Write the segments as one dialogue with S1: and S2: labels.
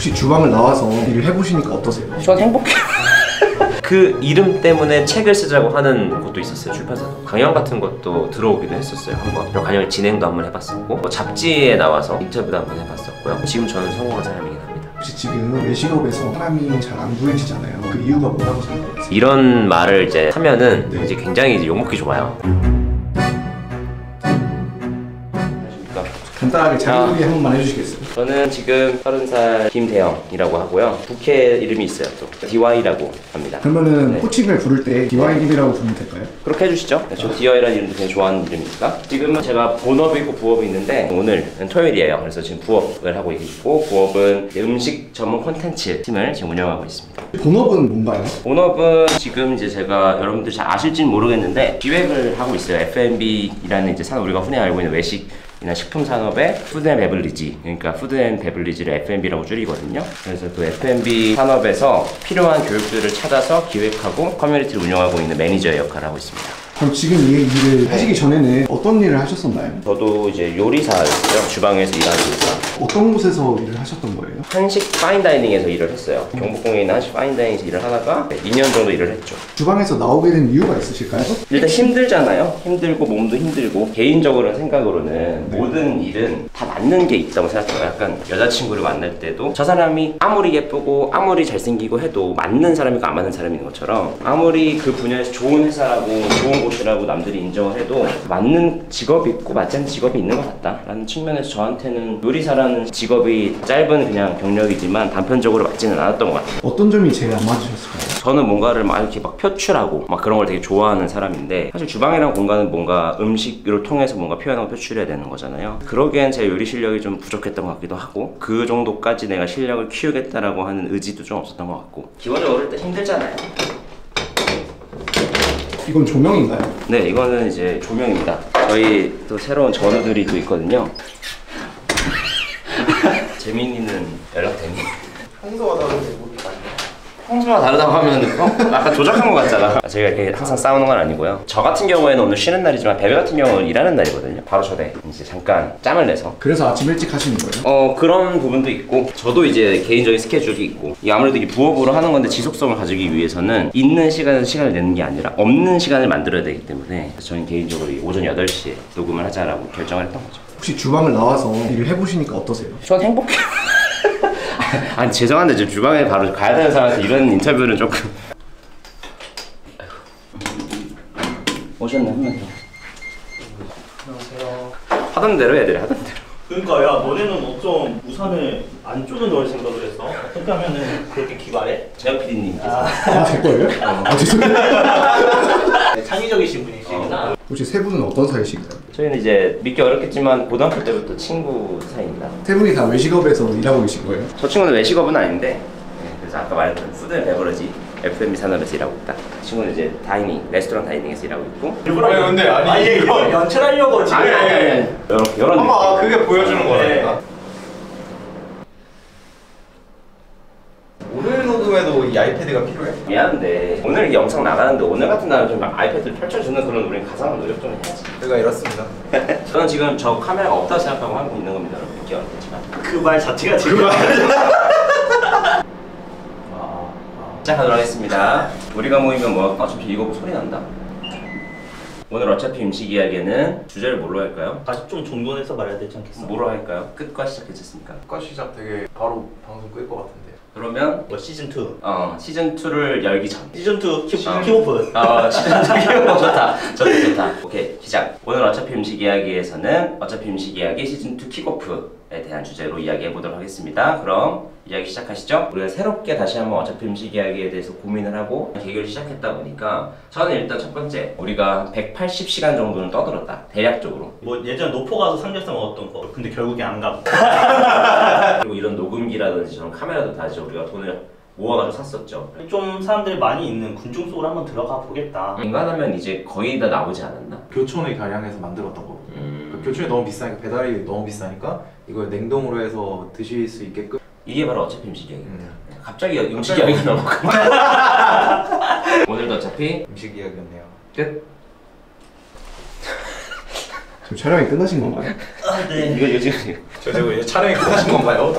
S1: 혹시 주방을 나와서 일을 해보시니까 어떠세요?
S2: 전 행복해요. 그 이름 때문에 책을 쓰자고 하는 곳도 있었어요. 출판사도 강연 같은 것도 들어오기도 했었어요. 한번 강연 진행도 한번 해봤었고 뭐 잡지에 나와서 인터뷰도 한번 해봤었고요. 지금 저는 성공한 사람이긴 합니다.
S1: 혹시 지금 외식업에서 사람이 잘 안 구해지잖아요. 그 이유가 뭐라고 생각하세요?
S2: 이런 말을 이제 하면은 이제 굉장히 이제 욕먹기 좋아요.
S1: 간단하게 자기소개 한 번만 해주시겠어요?
S2: 저는 지금 30살 김대영이라고 하고요. 부캐 이름이 있어요. 또 DY라고 합니다.
S1: 그러면은 호칭을 부를 때 DY님이라고 부르면 될까요?
S2: 그렇게 해주시죠. 저 DY라는 이름도 굉장히 좋아하는 이름이니까. 지금은 제가 본업이 있고 부업이 있는데 오늘은 토요일이에요. 그래서 지금 부업을 하고 있고 부업은 음식 전문 콘텐츠 팀을 지금 운영하고 있습니다.
S1: 본업은 뭔가요?
S2: 본업은 지금 이제 제가 여러분들 잘 아실지는 모르겠는데 기획을 하고 있어요. F&B라는 이제 산업 우리가 흔히 알고 있는 외식 이나 식품 산업의 푸드 앤 베블리지, 그러니까 푸드 앤 베블리지를 F&B라고 줄이거든요. 그래서 그 F&B 산업에서 필요한 교육들을 찾아서 기획하고 커뮤니티를 운영하고 있는 매니저의 역할을 하고 있습니다.
S1: 그럼 지금 이 일을 하시기 전에는 어떤 일을 하셨었나요?
S2: 저도 이제 요리사였어요. 주방에서 일하는 요리사.
S1: 어떤 곳에서 일을 하셨던 거예요?
S2: 한식 파인다이닝에서 일을 했어요. 경복궁에 있는 한식 파인다이닝에서 일을 하다가 2년 정도 일을 했죠.
S1: 주방에서 나오게 된 이유가 있으실까요?
S2: 일단 힘들잖아요. 힘들고 몸도 힘들고 개인적으로 생각으로는 모든 일은 다 맞는 게 있다고 생각해요. 약간 여자친구를 만날 때도 저 사람이 아무리 예쁘고 아무리 잘생기고 해도 맞는 사람이고 안 맞는 사람인 것처럼 아무리 그 분야에서 좋은 회사라고 좋은 곳이라고 남들이 인정을 해도 맞는 직업이 있고 맞지 않는 직업이 있는 것 같다라는 측면에서 저한테는 요리사라는 직업이 짧은 그냥 경력이지만 단편적으로 맞지는 않았던 것 같아요.
S1: 어떤 점이 제일 안 맞으셨을까요?
S2: 저는 뭔가를 막 이렇게 막 표출하고 막 그런 걸 되게 좋아하는 사람인데 사실 주방이라는 공간은 뭔가 음식을 통해서 뭔가 표현하고 표출해야 되는 거잖아요. 그러기엔 제 요리 실력이 좀 부족했던 것 같기도 하고 그 정도까지 내가 실력을 키우겠다라고 하는 의지도 좀 없었던 것 같고 기본적으로 어릴 때 힘들잖아요.
S1: 이건 조명인가요?
S2: 네, 이거는 이제 조명입니다. 저희 또 새로운 전우들이 또 있거든요. 재민이는 연락되니?
S3: 평소와 다른데 뭐 아니야?
S2: 평소와 다르다고 하면 아까 조작한 것 같잖아. 저희가 이렇게 항상 싸우는 건 아니고요. 저 같은 경우에는 오늘 쉬는 날이지만 베베 같은 경우는 일하는 날이거든요. 바로 저대 이제 잠깐 짬을 내서
S1: 그래서 아침 일찍 하시는 거예요?
S2: 그런 부분도 있고 저도 이제 개인적인 스케줄이 있고 아무래도 이 부업으로 하는 건데 지속성을 가지기 위해서는 있는 시간에서 시간을 내는 게 아니라 없는 시간을 만들어야 되기 때문에 저는 개인적으로 오전 8시에 녹음을 하자라고 결정을 했던 거죠. 혹시
S1: 주방을 나와서 일을 해보시니까 어떠세요?
S2: 전 행복해요. 아니 죄송한데 지금 주방에 바로 가야 되는 사람한테 이런 인터뷰는 조금 오셨네 한 명 더.
S3: 안녕하세요.
S2: 하던 대로 애들이 하던 대로.
S3: 그러니까 야 너네는 어쩜 우산을 안쪽에 넣을 생각을 했어? 어떻게 하면은 그렇게 기발해?
S2: 재혁 PD님께서
S1: 제 거예요? 죄송해요.
S3: 네, 창의적이신 분이시구나.
S1: 혹시 세 분은 어떤 사이신가요?
S2: 저희는 이제 믿기 어렵겠지만 고등학교 때부터 친구 사이입니다.
S1: 세 분이 다 외식업에서 일하고 계신 거예요?
S2: 저 친구는 외식업은 아닌데 네, 그래서 아까 말했던 푸드 앤 베버러지 F&B 산업에서 일하고 있다. 그 친구는 이제 다이닝, 레스토랑 다이닝에서 일하고 있고.
S3: 아니 근데 아니 이거 연출하려고 지금.
S2: 아니 이런
S4: 아마 그게 보여주는 거라니까. 오늘 녹음에도 이 아이패드가 필요해?
S2: 미안한데 오늘 이 영상 나가는데 오늘 같은 날은 좀 막 아이패드를 펼쳐주는 그런 우리는 가상한 노력 좀 해야지.
S4: 제가 이렇습니다.
S2: 저는 지금 저 카메라가 없다고 생각하고 하고 있는 겁니다. 여러분 믿기 어렵겠지만
S3: 그 말 자체가 지금.
S2: 시작하도록 하겠습니다. 우리가 모이면 뭐 어차피 이거 보고 소리 난다. 오늘 어차피 음식 이야기는 주제를 뭘로 할까요?
S3: 다시 좀 정돈해서 말해야 되지 않겠어?
S2: 뭐로 할까요? 끝과 시작 괜찮습니까?
S4: 과 시작 되게 바로 방송 끌 것 같은데.
S2: 그러면
S3: 뭐 시즌 2.
S2: 시즌 2를 열기 전.
S3: 시즌 2 킥오프.
S2: 시즌 2 좋다. 좋다. 오케이 시작. 오늘 어차피 음식 이야기에서는 어차피 음식 이야기 시즌 2 킥오프에 대한 주제로 이야기해 보도록 하겠습니다. 그럼 이야기 시작하시죠. 우리가 새롭게 다시 한번 어차피 음식 이야기에 대해서 고민을 하고 계획을 시작했다 보니까 저는 일단 첫 번째 우리가 180시간 정도는 떠들었다. 대략적으로.
S3: 뭐 예전에 노포 가서 삼겹살 먹었던 거. 근데 결국에 안 가고.
S2: 그리고 이런 녹음기라든지 저런 카메라도 다 이제 우리가 돈을 모아가지고 샀었죠.
S3: 좀 사람들이 많이 있는 군중 속으로 한번 들어가 보겠다.
S2: 인간하면 이제 거의 다 나오지 않았나?
S4: 교촌을 겨냥해서 만들었던 거거든요. 그러니까 교촌이 너무 비싸니까 배달이 너무 비싸니까 이걸 냉동으로 해서 드실 수 있게끔.
S2: 이게 바로 어차피 음식 이야기입니다. 갑자기 음식 이야기가 넘어가. 오늘도 어차피
S4: 음식 이야기였네요.
S2: 끝.
S1: 지금 촬영이 끝나신 건가요?
S3: 아 네.
S2: 이거 요즘
S4: 저 지금 이제 촬영이 끝나신 건가요?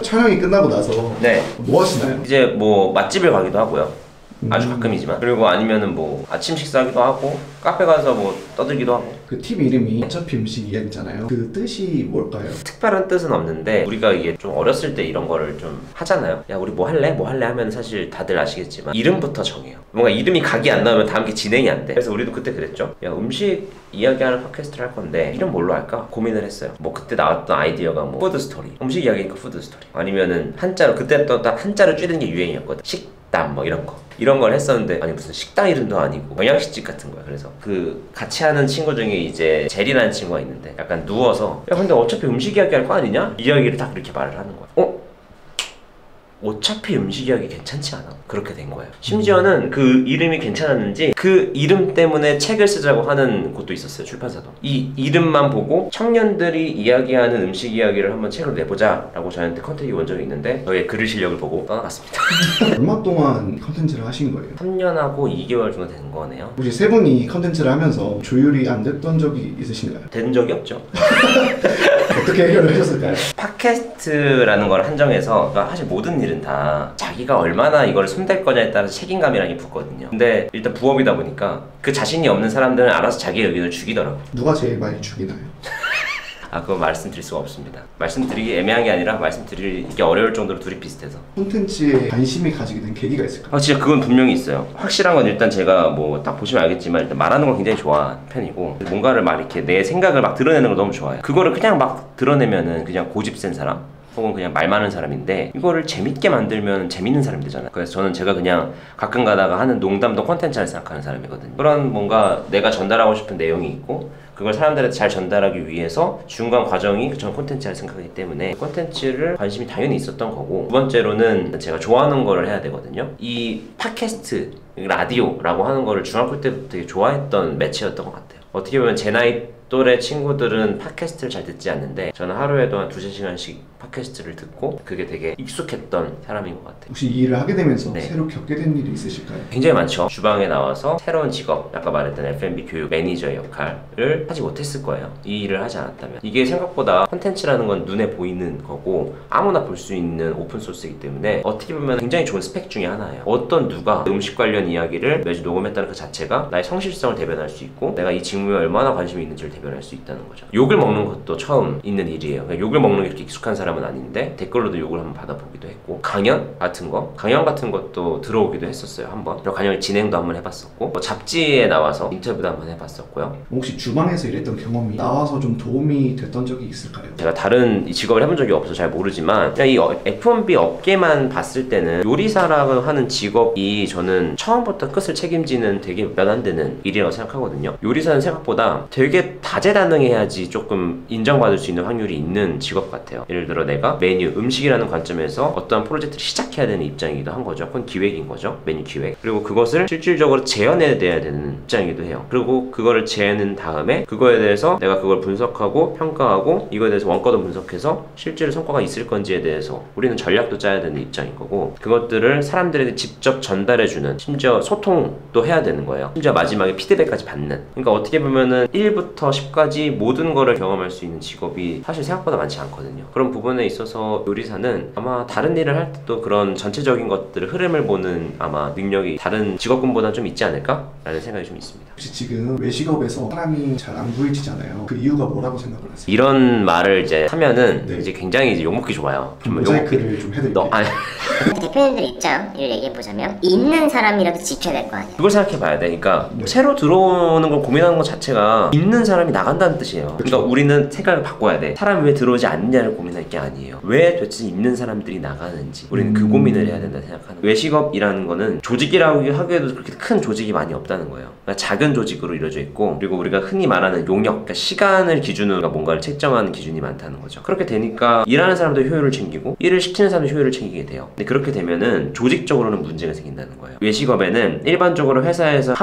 S1: 촬영이 끝나고 나서
S2: 네.
S1: 뭐 하시나요?
S2: 이제 뭐 맛집을 가기도 하고요. 아주 가끔이지만. 그리고 아니면은 뭐 아침 식사하기도 하고 카페 가서 뭐 떠들기도 하고.
S1: 그 팀 이름이 어차피 음식 이야기잖아요. 그 뜻이 뭘까요?
S2: 특별한 뜻은 없는데 우리가 이게 좀 어렸을 때 이런 거를 좀 하잖아요. 야 우리 뭐 할래? 뭐 할래? 하면 사실 다들 아시겠지만 이름부터 정해요. 뭔가 이름이 각이 안 나오면 다음 게 진행이 안 돼. 그래서 우리도 그때 그랬죠. 야 음식 이야기하는 팟캐스트를 할 건데 이름 뭘로 할까? 고민을 했어요. 뭐 그때 나왔던 아이디어가 뭐 푸드 스토리. 음식 이야기니까 푸드 스토리. 아니면은 한자로 그때 또 딱 한자로 줄이는 게 유행이었거든. 식당 뭐 이런 거. 이런 걸 했었는데 아니 무슨 식당 이름도 아니고 영양식집 같은 거야. 그래서 그 같이 하는 친구 중에 이제 제리라는 친구가 있는데 약간 누워서 야 근데 어차피 음식 이야기 할 거 아니냐? 이야기를 딱 이렇게 말을 하는 거야. 어차피 음식 이야기 괜찮지 않아? 그렇게 된 거예요. 심지어는 그 이름이 괜찮았는지 그 이름 때문에 책을 쓰자고 하는 곳도 있었어요. 출판사도. 이 이름만 보고 청년들이 이야기하는 음식 이야기를 한번 책으로 내보자 라고 저한테 컨택이 온 적이 있는데 저의 글을 실력을 보고 떠나갔습니다.
S1: 얼마 동안 컨텐츠를 하신 거예요?
S2: 3년하고 2개월 정도 된 거네요.
S1: 혹시 세 분이 컨텐츠를 하면서 조율이 안 됐던 적이 있으신가요?
S2: 된 적이 없죠.
S1: 어떻게 해결을 하셨을까요?
S2: 팟캐스트라는 걸 한정해서 그러니까 사실 모든 일은 다 자기가 얼마나 이걸 손댈 거냐에 따라서 책임감이라는 게 붙거든요. 근데 일단 부업이다 보니까 그 자신이 없는 사람들은 알아서 자기의 의견을 죽이더라고.
S1: 누가 제일 많이 죽이나요?
S2: 그거 말씀드릴 수가 없습니다. 말씀드리기 애매한 게 아니라 말씀드리기 어려울 정도로 둘이 비슷해서.
S1: 콘텐츠에 관심이 가지게 된 계기가 있을까요?
S2: 진짜 그건 분명히 있어요. 확실한 건 일단 제가 뭐 딱 보시면 알겠지만 일단 말하는 걸 굉장히 좋아하는 편이고 뭔가를 막 이렇게 내 생각을 막 드러내는 걸 너무 좋아해요. 그거를 그냥 막 드러내면은 그냥 고집센 사람? 혹은 그냥 말 많은 사람인데 이거를 재밌게 만들면 재밌는 사람이 되잖아요. 그래서 저는 제가 그냥 가끔 가다가 하는 농담도 콘텐츠를 생각하는 사람이거든요. 그런 뭔가 내가 전달하고 싶은 내용이 있고 그걸 사람들한테 잘 전달하기 위해서 중간 과정이 전 콘텐츠를 생각하기 때문에 콘텐츠를 관심이 당연히 있었던 거고 두 번째로는 제가 좋아하는 거를 해야 되거든요. 이 팟캐스트, 라디오라고 하는 거를 중학교 때부터 되게 좋아했던 매체였던 것 같아요. 어떻게 보면 제 나이 또래 친구들은 팟캐스트를 잘 듣지 않는데 저는 하루에도 한 2-3시간씩 팟캐스트를 듣고 그게 되게 익숙했던 사람인 것 같아요.
S1: 혹시 이 일을 하게 되면서
S2: 네.
S1: 새로 겪게 된 일이 있으실까요?
S2: 굉장히 많죠. 주방에 나와서 새로운 직업, 아까 말했던 F&B 교육 매니저의 역할을 하지 못했을 거예요. 이 일을 하지 않았다면. 이게 생각보다 콘텐츠라는 건 눈에 보이는 거고 아무나 볼 수 있는 오픈소스이기 때문에 어떻게 보면 굉장히 좋은 스펙 중에 하나예요. 어떤 누가 음식 관련 이야기를 매주 녹음했다는 그 자체가 나의 성실성을 대변할 수 있고 내가 이 직무에 얼마나 관심이 있는지를 대변할 수 있다는 거죠. 욕을 먹는 것도 처음 있는 일이에요. 그러니까 욕을 먹는 게 이렇게 익숙한 사람은 아닌데 댓글로도 욕을 한번 받아보기도 했고 강연 같은 것도 들어오기도 했었어요. 한번. 그리고 강연 진행도 한번 해봤었고 뭐 잡지에 나와서 인터뷰도 한번 해봤었고요.
S1: 혹시 주방에서 일했던 경험이 나와서 좀 도움이 됐던 적이 있을까요?
S2: 제가 다른 직업을 해본 적이 없어서 잘 모르지만 그냥 이 F&B 업계만 봤을 때는 요리사라고 하는 직업이 저는 처음부터 끝을 책임지는 되게 몇 안 되는 일이라고 생각하거든요. 요리사는 생각보다 되게 다재다능해야지 조금 인정받을 수 있는 확률이 있는 직업 같아요. 예를 들어 내가 메뉴, 음식이라는 관점에서 어떤 프로젝트를 시작해야 되는 입장이기도 한 거죠. 그건 기획인 거죠. 메뉴 기획. 그리고 그것을 실질적으로 재현해야 되는 입장이기도 해요. 그리고 그거를 재현한 다음에 그거에 대해서 내가 그걸 분석하고 평가하고 이거에 대해서 원가도 분석해서 실제로 성과가 있을 건지에 대해서 우리는 전략도 짜야 되는 입장인 거고 그것들을 사람들에게 직접 전달해주는 심지어 소통도 해야 되는 거예요. 심지어 마지막에 피드백까지 받는. 그러니까 어떻게 보면은 1부터 10까지 모든 거를 경험할 수 있는 직업이 사실 생각보다 많지 않거든요. 그런 부분에 있어서 요리사는 아마 다른 일을 할 때도 그런 전체적인 것들을 흐름을 보는 아마 능력이 다른 직업군보다 좀 있지 않을까? 라는 생각이 좀 있습니다.
S1: 혹시 지금 외식업에서 사람이 잘 안 구해지잖아요. 그 이유가 뭐라고 생각을 하세요?
S2: 이런 말을 이제 하면은
S1: 네.
S2: 이제 굉장히 이제 욕먹기 좋아요.
S1: 모자이크를 좀 해드릴게요.
S5: 대표님들 입장을 얘기해보자면 있는 사람이라도 지켜야 될 거 아니에요.
S2: 그걸 생각해봐야 돼. 그러니까
S1: 네.
S2: 새로 들어오는 걸 고민하는 것 자체가 있는 사람이 나간다는 뜻이에요. 그러니까 우리는 생각을 바꿔야 돼. 사람이 왜 들어오지 않느냐를 고민할 게 아니에요. 왜 도대체 있는 사람들이 나가는지 우리는 그 고민을 해야 된다 생각하는 거예요. 외식업이라는 거는 조직이라고 하기에도 그렇게 큰 조직이 많이 없다는 거예요. 그러니까 작은 조직으로 이루어져 있고 그리고 우리가 흔히 말하는 용역, 그러니까 시간을 기준으로 뭔가를 책정하는 기준이 많다는 거죠. 그렇게 되니까 일하는 사람도 효율을 챙기고 일을 시키는 사람도 효율을 챙기게 돼요. 근데 그렇게 되면은 조직적으로는 문제가 생긴다는 거예요. 외식업에는 일반적으로 회사에서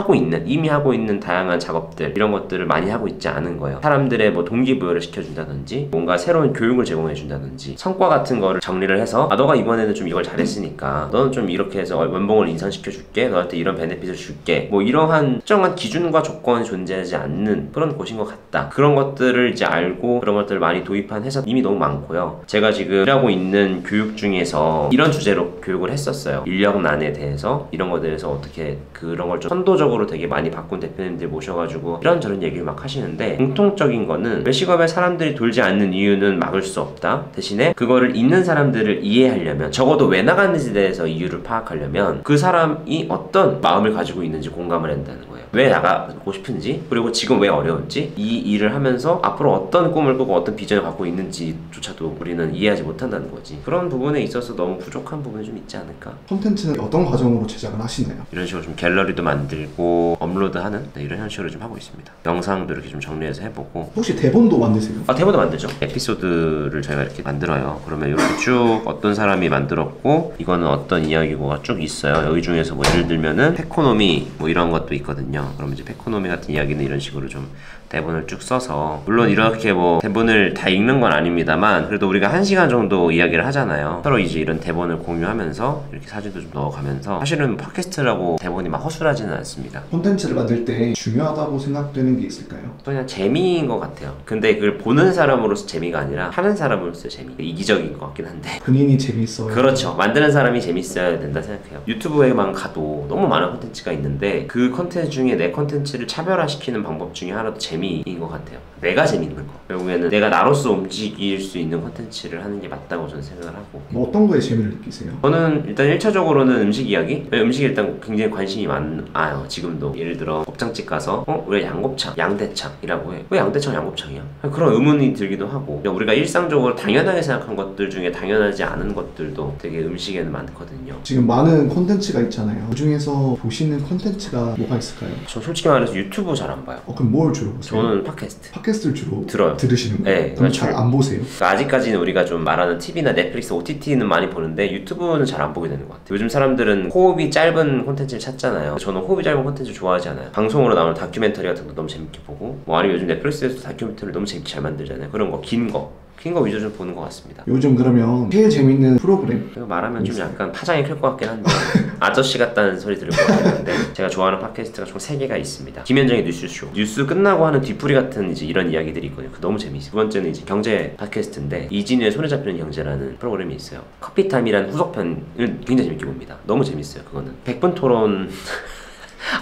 S2: 이미 하고 있는 다양한 작업들 이런 것들을 많이 하고 있지 않은 거예요. 사람들의 뭐 동기부여를 시켜준다든지 뭔가 새로운 교육을 제공해준다든지 성과 같은 거를 정리를 해서 너가 이번에는 좀 이걸 잘했으니까 너는 좀 이렇게 해서 연봉을 인상시켜줄게, 너한테 이런 베네핏을 줄게, 뭐 이러한 특정한 기준과 조건이 존재하지 않는 그런 곳인 것 같다. 그런 것들을 이제 알고 그런 것들을 많이 도입한 회사 이미 너무 많고요. 제가 지금 일하고 있는 교육 중에서 이런 주제로 교육을 했었어요. 인력난에 대해서 이런 것에 대해서 어떻게 그런 걸 좀 선도적으로 되게 많이 바꾼 대표님들 모셔가지고 이런저런 얘기를 막 하시는데, 공통적인 거는 외식업에 사람들이 돌지 않는 이유는 막을 수 없다. 대신에 그거를 있는 사람들을 이해하려면, 적어도 왜 나가는지에 대해서 이유를 파악하려면 그 사람이 어떤 마음을 가지고 있는지 공감을 한다는 거예요. 왜 나가고 싶은지, 그리고 지금 왜 어려운지, 이 일을 하면서 앞으로 어떤 꿈을 꾸고 어떤 비전을 갖고 있는지조차도 우리는 이해하지 못한다는 거지. 그런 부분에 있어서 너무 부족한 부분이 좀 있지 않을까.
S1: 콘텐츠는 어떤 과정으로 제작을 하시나요?
S2: 이런 식으로 좀 갤러리도 만들고 업로드하는 이런 형식으로 좀 하고 있습니다. 영상도 이렇게 좀 정리해서 해보고.
S1: 혹시 대본도 만드세요?
S2: 대본도 만들죠. 에피소드를 저희가 이렇게 만들어요. 그러면 이렇게 쭉 어떤 사람이 만들었고 이거는 어떤 이야기고가 쭉 있어요. 여기 중에서 뭐 예를 들면은 페코노미 뭐 이런 것도 있거든요. 그럼 이제 페코노미 같은 이야기는 이런 식으로 좀 대본을 쭉 써서, 물론 이렇게 뭐 대본을 다 읽는 건 아닙니다만 그래도 우리가 1시간 정도 이야기를 하잖아요. 서로 이제 이런 대본을 공유하면서 이렇게 사진도 좀 넣어가면서, 사실은 팟캐스트라고 대본이 막 허술하지는 않습니다.
S1: 콘텐츠를 만들 때 중요하다고 생각되는 게 있을까요?
S2: 그냥 재미인 것 같아요. 근데 그걸 보는 사람으로서 재미가 아니라 하는 사람으로서 재미. 이기적인 것 같긴 한데
S1: 본인이 재밌어요.
S2: 그렇죠. 만드는 사람이 재밌어야 된다 생각해요. 유튜브에만 가도 너무 많은 콘텐츠가 있는데 그 콘텐츠 중에 내 콘텐츠를 차별화시키는 방법 중에 하나도 재미인 것 같아요. 내가 재밌는 거. 결국에는 내가 나로서 움직일 수 있는 콘텐츠를 하는 게 맞다고 저는 생각을 하고.
S1: 뭐 어떤 거에 재미를 느끼세요?
S2: 저는 일단 1차적으로는 음식 이야기? 음식에 일단 굉장히 관심이 많아요. 지금도 예를 들어 곱창집 가서 왜 양곱창, 양대창이라고 해? 왜 양대창, 양곱창이야? 그런 의문이 들기도 하고, 우리가 일상적으로 당연하게 생각한 것들 중에 당연하지 않은 것들도 되게 음식에는 많거든요.
S1: 지금 많은 콘텐츠가 있잖아요. 그 중에서 보시는 콘텐츠가 뭐가 있을까요?
S2: 저 솔직히 말해서 유튜브 잘 안 봐요.
S1: 그럼 뭘 주로 보세요?
S2: 저는 팟캐스트.
S1: 팟캐스트를 주로
S2: 들어요.
S1: 들으시는 거예요?
S2: 네,
S1: 그럼
S2: 그렇죠.
S1: 잘 안 보세요?
S2: 그러니까 아직까지는 우리가 좀 말하는 TV나 넷플릭스, OTT는 많이 보는데 유튜브는 잘 안 보게 되는 것 같아요. 요즘 사람들은 호흡이 짧은 콘텐츠를 찾잖아요. 저는 호흡이 짧은 콘텐츠 좋아하지 않아요. 방송으로 나오는 다큐멘터리 같은 거 너무 재밌게 보고, 뭐 아니면 요즘 넷플릭스에서 다큐멘터리 너무 재밌게 잘 만들잖아요. 그런 거, 긴 거 위주로 좀 보는 것 같습니다.
S1: 요즘 그러면 제일 재밌는 프로그램?
S2: 이거 말하면 좀 약간 파장이 클 것 같긴 한데 아저씨 같다는 소리 들을 것 같긴 한데, 제가 좋아하는 팟캐스트가 총 3개가 있습니다. 김현정의 뉴스쇼, 뉴스 끝나고 하는 뒤풀이 같은 이제 이런 이야기들이 있거든요. 너무 재미있어요. 두 번째는 이제 경제 팟캐스트인데 이진우의 손에 잡히는 경제라는 프로그램이 있어요. 커피타임이라는 후속편을 굉장히 재밌게 봅니다. 너무 재밌어요. 그거는 100분 토론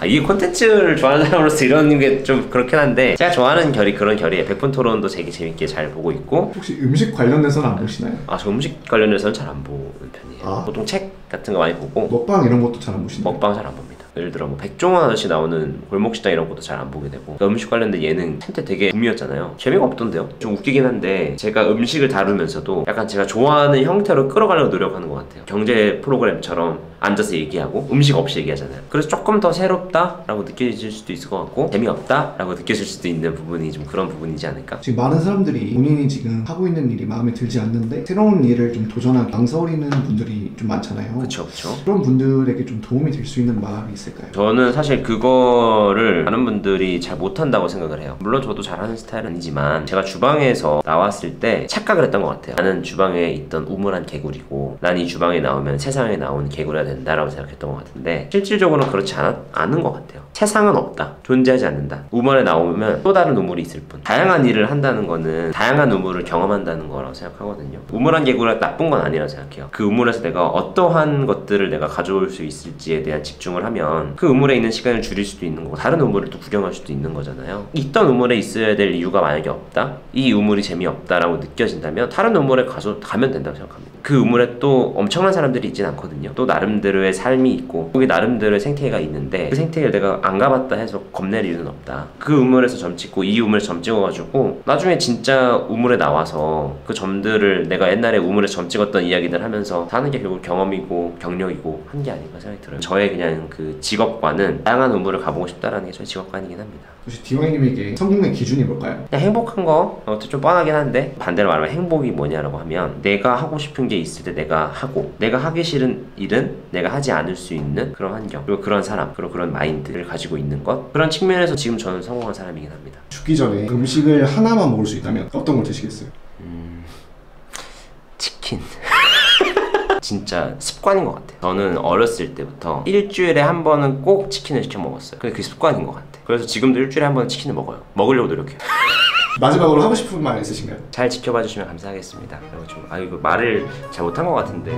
S2: 이게 콘텐츠를 좋아하는 사람으로서 이런 게 좀 그렇긴 한데, 제가 좋아하는 결이 그런 결이에요. 100분 토론도 되게 재밌게 잘 보고 있고.
S1: 혹시 음식 관련해서는 안 보시나요?
S2: 저 음식 관련해서는 잘 안 보는 편이에요. 보통 책 같은 거 많이 보고.
S1: 먹방 이런 것도 잘 안 보시나요?
S2: 먹방 잘 안 봅니다. 예를 들어 뭐 백종원 아저씨 나오는 골목식당 이런 것도 잘 안 보게 되고. 그러니까 음식 관련된 예능 한때 되게 붐이었잖아요. 재미가 없던데요? 좀 웃기긴 한데, 제가 음식을 다루면서도 약간 제가 좋아하는 형태로 끌어가려고 노력하는 것 같아요. 경제 프로그램처럼 앉아서 얘기하고 음식 없이 얘기하잖아요. 그래서 조금 더 새롭다라고 느껴질 수도 있을 것 같고, 재미없다라고 느껴질 수도 있는 부분이 좀 그런 부분이지 않을까?
S1: 지금 많은 사람들이 본인이 지금 하고 있는 일이 마음에 들지 않는데 새로운 일을 좀 도전하기 망설이는 분들이 좀 많잖아요.
S2: 그쵸.
S1: 그런 분들에게 좀 도움이 될 수 있는 말이 있을까요?
S2: 저는 사실 그거를 많은 분들이 잘 못한다고 생각을 해요. 물론 저도 잘하는 스타일은 아니지만, 제가 주방에서 나왔을 때 착각을 했던 것 같아요. 나는 주방에 있던 우물한 개구리고, 난 이 주방에 나오면 세상에 나온 개구리가 된다라고 생각했던 것 같은데, 실질적으로는 그렇지 않은 것 같아요. 세상은 없다, 존재하지 않는다. 우물에 나오면 또 다른 우물이 있을 뿐. 다양한 일을 한다는 거는 다양한 우물을 경험한다는 거라고 생각하거든요. 우물한 개구리가 나쁜 건 아니라고 생각해요. 그 우물에서 내가 어떠한 것들을 내가 가져올 수 있을지에 대한 집중을 하면 그 우물에 있는 시간을 줄일 수도 있는 거고, 다른 우물을 또 구경할 수도 있는 거잖아요. 있던 우물에 있어야 될 이유가 만약에 없다, 이 우물이 재미없다라고 느껴진다면 다른 우물에 가면 된다고 생각합니다. 그 우물에 또 엄청난 사람들이 있진 않거든요. 또 나름대로의 삶이 있고, 거기 나름대로의 생태계가 있는데, 그 생태계를 내가 안 가봤다 해서 겁낼 이유는 없다. 그 우물에서 점 찍고 이 우물에서 점 찍어가지고 나중에 진짜 우물에 나와서 그 점들을, 내가 옛날에 우물에서 점 찍었던 이야기들 하면서 사는 게 결국 경험이고 경력이고 한 게 아닌가 생각이 들어요. 저의 그냥 그 직업관은 다양한 우물을 가보고 싶다라는 게 저의 직업관이긴 합니다.
S1: 혹시 디와이님에게 성공의 기준이 뭘까요?
S2: 그냥 행복한 거, 좀 뻔하긴 한데, 반대로 말하면 행복이 뭐냐라고 하면, 내가 하고 싶은 게 있을 때 내가 하고, 내가 하기 싫은 일은 내가 하지 않을 수 있는 그런 환경, 그리고 그런 사람, 그리고 그런 마인드를 가지고 있는 것, 그런 측면에서 지금 저는 성공한 사람이긴 합니다.
S1: 죽기 전에 음식을 하나만 먹을 수 있다면 어떤 걸 드시겠어요?
S2: 치킨. 진짜 습관인 것 같아요. 저는 어렸을 때부터 일주일에 한 번은 꼭 치킨을 시켜 먹었어요. 근데 그게 습관인 것 같아요. 그래서 지금도 일주일에 한 번은 치킨을 먹어요. 먹으려고 노력해요.
S1: 마지막으로 하고 싶은 말 있으신가요?
S2: 잘 지켜봐 주시면 감사하겠습니다. 그리고 좀 이거 말을 잘 못한 것 같은데